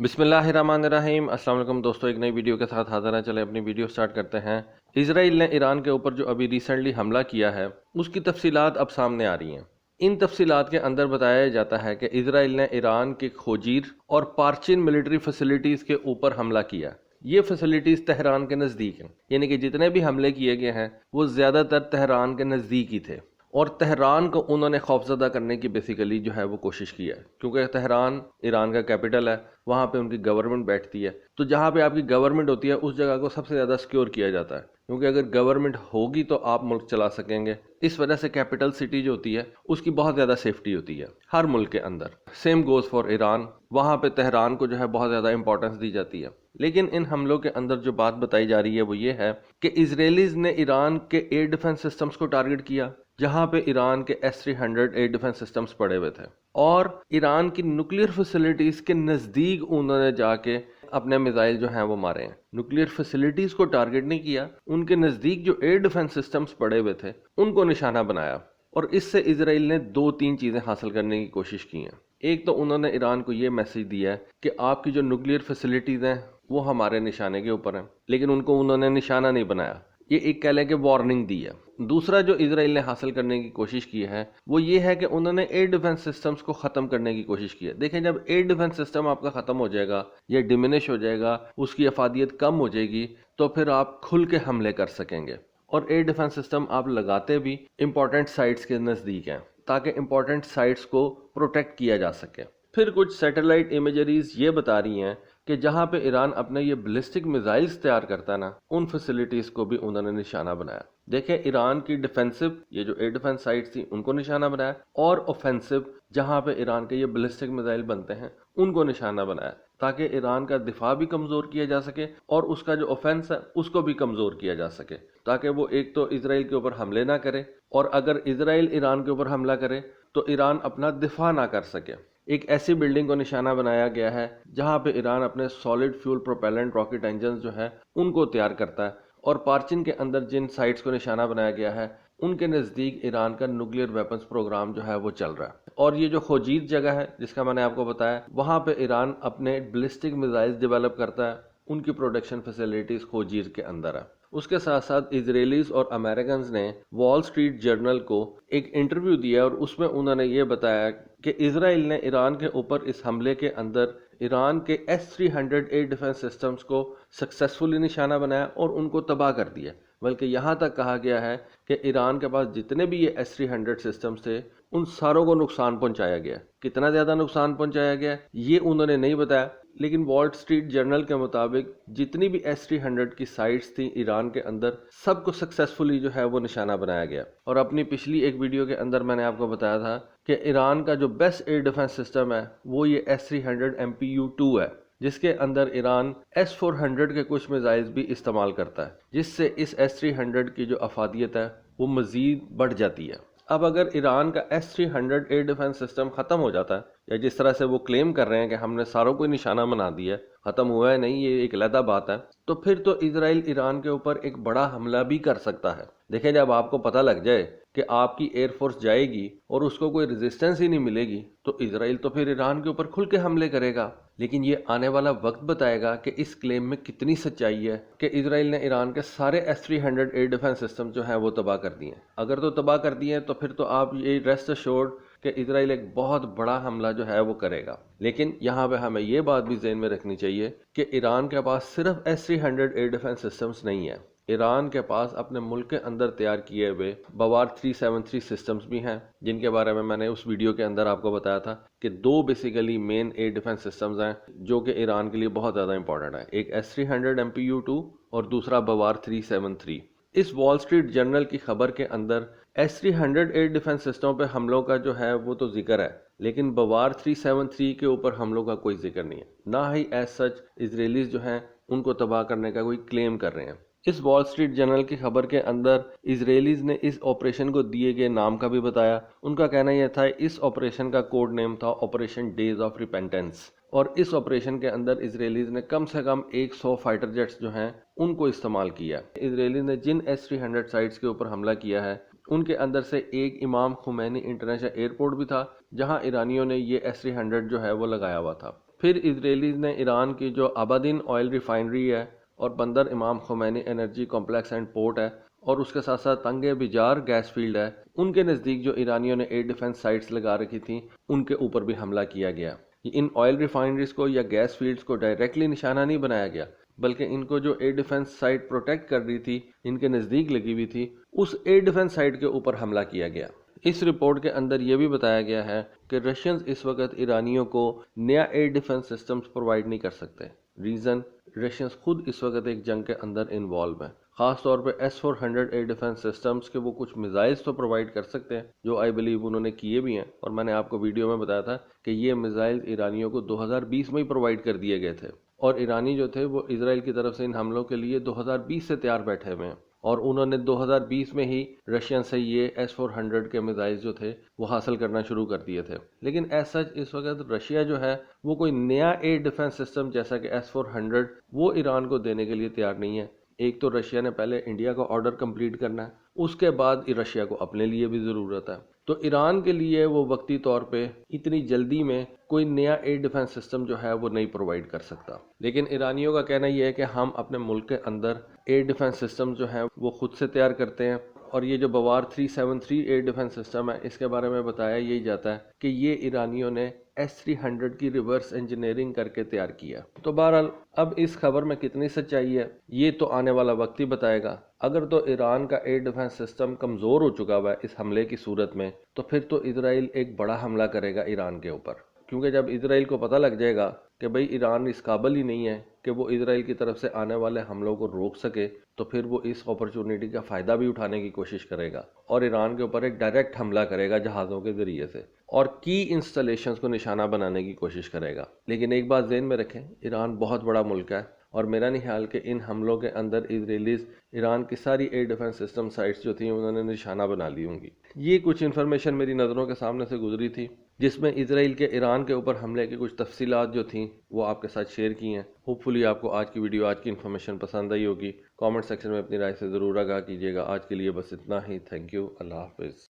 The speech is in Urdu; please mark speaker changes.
Speaker 1: بسم اللہ الرحمن الرحیم۔ السلام علیکم دوستو، ایک نئی ویڈیو کے ساتھ حاضر ہیں۔ چلیں اپنی ویڈیو سٹارٹ کرتے ہیں۔ اسرائیل نے ایران کے اوپر جو ابھی ریسنٹلی حملہ کیا ہے اس کی تفصیلات اب سامنے آ رہی ہیں۔ ان تفصیلات کے اندر بتایا جاتا ہے کہ اسرائیل نے ایران کے کھوجیر اور پارچین ملٹری فیسلٹیز کے اوپر حملہ کیا۔ یہ فیسلٹیز تہران کے نزدیک ہیں، یعنی کہ جتنے بھی حملے کیے گئے ہیں وہ زیادہ تر تہران کے نزدیک ہی تھے، اور تہران کو انہوں نے خوفزدہ کرنے کی بیسیکلی جو ہے وہ کوشش کی ہے، کیونکہ تہران ایران کا کیپٹل ہے، وہاں پہ ان کی گورنمنٹ بیٹھتی ہے۔ تو جہاں پہ آپ کی گورنمنٹ ہوتی ہے اس جگہ کو سب سے زیادہ سیکیور کیا جاتا ہے، کیونکہ اگر گورنمنٹ ہوگی تو آپ ملک چلا سکیں گے۔ اس وجہ سے کیپٹل سٹی جو ہوتی ہے اس کی بہت زیادہ سیفٹی ہوتی ہے ہر ملک کے اندر۔ سیم گوز فار ایران، وہاں پہ تہران کو جو ہے بہت زیادہ امپورٹنس دی جاتی ہے۔ لیکن ان حملوں کے اندر جو بات بتائی جا رہی ہے وہ یہ ہے کہ اسرائیلیز نے ایران کے ایئر ڈیفنس سسٹمز کو ٹارگٹ کیا، جہاں پہ ایران کے S-300 ایئر ڈیفنس سسٹمز پڑے ہوئے تھے، اور ایران کی نیوکلیر فیسلٹیز کے نزدیک انہوں نے جا کے اپنے میزائل جو ہیں وہ مارے ہیں۔ نیوکلیر فیسلٹیز کو ٹارگٹ نہیں کیا، ان کے نزدیک جو ایئر ڈیفنس سسٹمز پڑے ہوئے تھے ان کو نشانہ بنایا، اور اس سے اسرائیل نے 2-3 چیزیں حاصل کرنے کی کوشش کی ہیں۔ ایک تو انہوں نے ایران کو یہ میسج دیا ہے کہ آپ کی جو نیوکلیر فیسلٹیز ہیں وہ ہمارے نشانے کے اوپر ہیں، لیکن ان کو انہوں نے نشانہ نہیں بنایا، یہ ایک کہہ لیں کہ وارننگ دی ہے۔ دوسرا جو اسرائیل نے حاصل کرنے کی کوشش کی ہے وہ یہ ہے کہ انہوں نے ایئر ڈیفنس سسٹمز کو ختم کرنے کی کوشش کی ہے۔ دیکھیں، جب ایئر ڈیفنس سسٹم آپ کا ختم ہو جائے گا یا ڈیمینش ہو جائے گا، اس کی افادیت کم ہو جائے گی، تو پھر آپ کھل کے حملے کر سکیں گے۔ اور ایئر ڈیفنس سسٹم آپ لگاتے بھی امپورٹنٹ سائٹس کے نزدیک ہیں تاکہ امپورٹنٹ سائٹس کو پروٹیکٹ کیا جا سکے۔ پھر کچھ سیٹلائٹ امیجریز یہ بتا رہی ہیں کہ جہاں پہ ایران اپنے یہ بلسٹک میزائلز تیار کرتا ہے نا، ان فیسلٹیز کو بھی انہوں نے نشانہ بنایا۔ دیکھیں، ایران کی ڈیفینسو یہ جو ایئر ڈیفنس سائٹس تھیں ان کو نشانہ بنایا، اور اوفینسو جہاں پہ ایران کے یہ بلسٹک میزائل بنتے ہیں ان کو نشانہ بنایا، تاکہ ایران کا دفاع بھی کمزور کیا جا سکے اور اس کا جو اوفینس ہے اس کو بھی کمزور کیا جا سکے، تاکہ وہ ایک تو اسرائیل کے اوپر حملے نہ کرے، اور اگر اسرائیل ایران کے اوپر حملہ کرے تو ایران اپنا دفاع نہ کر سکے۔ ایک ایسی بلڈنگ کو نشانہ بنایا گیا ہے جہاں پہ ایران اپنے solid fuel propellant rocket engines جو ہے ان کو تیار کرتا ہے، اور پارچن کے اندر جن سائٹس کو نشانہ بنایا گیا ہے ان کے نزدیک ایران کا نیوکلیر ویپنز پروگرام جو ہے وہ چل رہا ہے۔ اور یہ جو کھوجیر جگہ ہے جس کا میں نے آپ کو بتایا، وہاں پہ ایران اپنے بلسٹک میزائلز ڈیولپ کرتا ہے، ان کی پروڈکشن فیسلٹیز کھوجیر کے اندر ہے۔ اس کے ساتھ ساتھ اسرائیلیز اور امریکنز نے وال اسٹریٹ جرنل کو ایک انٹرویو دیا، اور اس میں انہوں نے یہ بتایا کہ اسرائیل نے ایران کے اوپر اس حملے کے اندر ایران کے S-300 ایئر ڈیفنس سسٹمز کو سکسیسفلی نشانہ بنایا اور ان کو تباہ کر دیا، بلکہ یہاں تک کہا گیا ہے کہ ایران کے پاس جتنے بھی یہ S-300 سسٹمز تھے ان ساروں کو نقصان پہنچایا گیا۔ کتنا زیادہ نقصان پہنچایا گیا یہ انہوں نے نہیں بتایا، لیکن وال اسٹریٹ جرنل کے مطابق جتنی بھی S-300 کی سائٹس تھیں ایران کے اندر سب کو سکسیسفلی جو ہے وہ نشانہ بنایا گیا۔ اور اپنی پچھلی ایک ویڈیو کے اندر میں نے آپ کو بتایا تھا کہ ایران کا جو بیسٹ ایئر ڈیفنس سسٹم ہے وہ یہ S-300 MPU-2 ہے، جس کے اندر ایران S-400 کے کچھ میزائلز بھی استعمال کرتا ہے، جس سے اس S-300 کی جو افادیت ہے وہ مزید بڑھ جاتی ہے۔ اب اگر ایران کا S-300 ایئر ڈیفنس سسٹم ختم ہو جاتا ہے، یا جس طرح سے وہ کلیم کر رہے ہیں کہ ہم نے ساروں کو نشانہ بنا دیا ہے، ختم ہوا ہے نہیں، یہ ایک علیحدہ بات ہے، تو پھر تو اسرائیل ایران کے اوپر ایک بڑا حملہ بھی کر سکتا ہے۔ دیکھیں، جب آپ کو پتہ لگ جائے کہ آپ کی ایئر فورس جائے گی اور اس کو کوئی ریزسٹنس ہی نہیں ملے گی، تو اسرائیل تو پھر ایران کے اوپر کھل کے حملے کرے گا۔ لیکن یہ آنے والا وقت بتائے گا کہ اس کلیم میں کتنی سچائی ہے کہ اسرائیل نے ایران کے سارے S-300 ایئر ڈیفنس سسٹم جو ہیں وہ تباہ کر دیے ہیں۔ اگر تو تباہ کر دیے ہیں تو پھر تو آپ یہ ریسٹ ایشورڈ کہ اسرائیل ایک بہت بڑا حملہ جو ہے وہ کرے گا۔ لیکن یہاں پہ ہمیں یہ بات بھی ذہن میں رکھنی چاہیے کہ ایران کے پاس صرف S-300 ایئر ڈیفنس سسٹمز نہیں ہیں، ایران کے پاس اپنے ملک کے اندر تیار کیے ہوئے بوار 373 سسٹمز بھی ہیں، جن کے بارے میں نے اس ویڈیو کے اندر آپ کو بتایا تھا کہ 2 بیسیکلی مین ایئر ڈیفنس سسٹمز ہیں جو کہ ایران کے لیے بہت زیادہ امپورٹنٹ ہے، ایک S-300 MPU-2 اور دوسرا بوار 373۔ اس وال اسٹریٹ جرنل کی خبر کے اندر S-300 ایئر ڈیفنس سسٹم پہ حملوں کا جو ہے وہ تو ذکر ہے، لیکن بوار 373 کے اوپر حملوں کا کوئی ذکر نہیں ہے، نہ ہی ایز سچ اسرائیلیز جو ہیں ان کو تباہ کرنے کا کوئی کلیم کر رہے ہیں۔ اس وال اسٹریٹ جرنل کی خبر کے اندر اسرائیلیز نے اس آپریشن کو دیے گئے نام کا بھی بتایا۔ ان کا کہنا یہ تھا اس آپریشن کا کوڈ نیم تھا آپریشن ڈیز آف ریپینٹنس، اور اس آپریشن کے اندر اسرائیلیز نے کم سے کم 100 فائٹر جیٹس جو ہیں ان کو استعمال کیا۔ اسرائیلیز نے جن S-300 سائٹس کے اوپر حملہ کیا ہے ان کے اندر سے ایک امام خمینی انٹرنیشنل ایئرپورٹ بھی تھا جہاں ایرانیوں نے یہ S-300 جو ہے وہ لگایا ہوا تھا۔ پھر اسرائیلیز نے ایران کی جو آبادین آئل ریفائنری ہے اور بندر امام Khomeini energy complex and port ہے اور اس کے ساتھ ساتھ تنگ بجار گیس فیلڈ ہے، ان کے نزدیک جو ایرانیوں نے ایئر ڈیفنس سائٹس لگا رکھی تھیں ان کے اوپر بھی حملہ کیا گیا۔ ان آئل ریفائنریز کو یا گیس فیلڈز کو ڈائریکٹلی نشانہ نہیں بنایا گیا، بلکہ ان کو جو ایئر ڈیفنس سائٹ پروٹیکٹ کر رہی تھی، ان کے نزدیک لگی ہوئی تھی، اس ایئر ڈیفنس سائٹ کے اوپر حملہ کیا گیا۔ اس رپورٹ کے اندر یہ بھی بتایا گیا ہے کہ رشینز اس وقت ایرانیوں کو نیا ایئر ڈیفنس سسٹمز پرووائڈ نہیں کر سکتے۔ ریزن، رشینز خود اس وقت ایک جنگ کے اندر انوالو ہیں، خاص طور پہ S-400 ایئر ڈیفنس سسٹمز کے وہ کچھ میزائلز تو پرووائڈ کر سکتے ہیں جو آئی بلیو انہوں نے کیے بھی ہیں، اور میں نے آپ کو ویڈیو میں بتایا تھا کہ یہ میزائل ایرانیوں کو 2020 میں ہی پرووائڈ کر دیے گئے تھے، اور ایرانی جو تھے وہ اسرائیل کی طرف سے ان حملوں کے لیے 2020 سے تیار بیٹھے ہوئے ہیں، اور انہوں نے 2020 میں ہی رشین سے یہ S-400 کے میزائل جو تھے وہ حاصل کرنا شروع کر دیے تھے۔ لیکن ایز سچ اس وقت رشیا جو ہے وہ کوئی نیا ایئر ڈیفنس سسٹم جیسا کہ S-400 وہ ایران کو دینے کے لیے تیار نہیں ہے۔ ایک تو رشیا نے پہلے انڈیا کا آرڈر کمپلیٹ کرنا ہے، اس کے بعد رشیا کو اپنے لیے بھی ضرورت ہے، تو ایران کے لیے وہ وقتی طور پہ اتنی جلدی میں کوئی نیا ایئر ڈیفنس سسٹم جو ہے وہ نہیں پرووائڈ کر سکتا۔ لیکن ایرانیوں کا کہنا یہ ہے کہ ہم اپنے ملک کے اندر ایئر ڈیفنس سسٹم جو ہیں وہ خود سے تیار کرتے ہیں، اور یہ جو بوار 373 ایئر ڈیفنس سسٹم ہے اس کے بارے میں بتایا یہی جاتا ہے کہ یہ ایرانیوں نے S-300 کی ریورس انجینئرنگ کر کے تیار کیا۔ تو بہرحال اب اس خبر میں کتنی سچائی ہے یہ تو آنے والا وقت ہی بتائے گا۔ اگر تو ایران کا ایئر ڈیفنس سسٹم کمزور ہو چکا ہوا ہے اس حملے کی صورت میں، تو پھر تو اسرائیل ایک بڑا حملہ کرے گا ایران کے اوپر، کیونکہ جب اسرائیل کو پتہ لگ جائے گا کہ بھئی ایران اس قابل ہی نہیں ہے کہ وہ اسرائیل کی طرف سے آنے والے حملوں کو روک سکے، تو پھر وہ اس اپرچونٹی کا فائدہ بھی اٹھانے کی کوشش کرے گا اور ایران کے اوپر ایک ڈائریکٹ حملہ کرے گا جہازوں کے ذریعے سے، اور کی انسٹالیشنز کو نشانہ بنانے کی کوشش کرے گا۔ لیکن ایک بات ذہن میں رکھیں، ایران بہت بڑا ملک ہے، اور میرا نہیں خیال کہ ان حملوں کے اندر اسرائیلیز ایران کی ساری ایئر ڈیفنس سسٹم سائٹس جو تھیں انہوں نے نشانہ بنا لی ہوں گی۔ یہ کچھ انفارمیشن میری نظروں کے سامنے سے گزری تھی جس میں اسرائیل کے ایران کے اوپر حملے کی کچھ تفصیلات جو تھیں وہ آپ کے ساتھ شیئر کی ہیں۔ ہوپ فلی آپ کو آج کی ویڈیو، آج کی انفارمیشن پسند آئی ہوگی۔ کامنٹ سیکشن میں اپنی رائے سے ضرور آگاہ کیجیے گا۔ آج کے لیے بس اتنا ہی۔ تھینک یو، اللہ حافظ۔